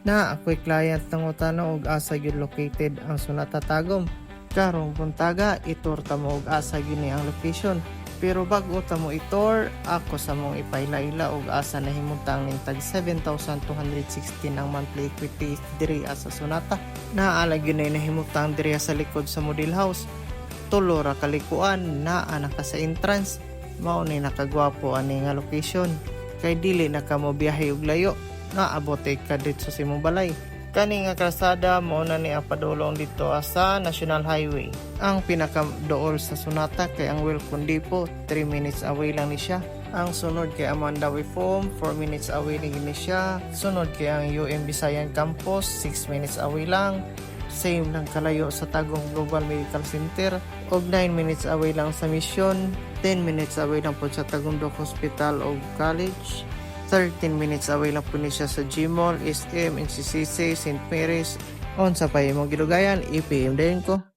Na ako'y client ng utano og asa gyud located ang Sunata Tagum. Karong buntaga iturta mo og asa gyud ni ang location. Pero bago ta mo itor, ako sa mong ipailaila og asa na himutang ning tag 7,216 ang monthly equity diri sa Sunata. Naala gyud na himutang diri sa likod sa model house. Tulo ra kalikuan naa naka sa entrance. Mao ni nakagwapo ani nga location. Kay dili na ka mo biyahe og layo. Naabote ka dito sa imong balay. Kani nga kalsada mao na ni apadulong dito sa National Highway. Ang pinakadool sa Sunata kay ang Welcome Depot, 3 minutes away lang ni siya. Ang sunod kay Amandawi Foam, 4 minutes away lang ni siya. Sunod kay ang UM Visayan Campus, 6 minutes away lang. Same lang kalayo sa Tagum Global Medical Center. Og 9 minutes away lang sa Mission. 10 minutes away lang po sa Tagumdok Hospital o College. 13 minutes away lang po ni siya sa Gmall, SM, NCCC, St. Mary's. On sa pay mong gilugayan, ipm din ko.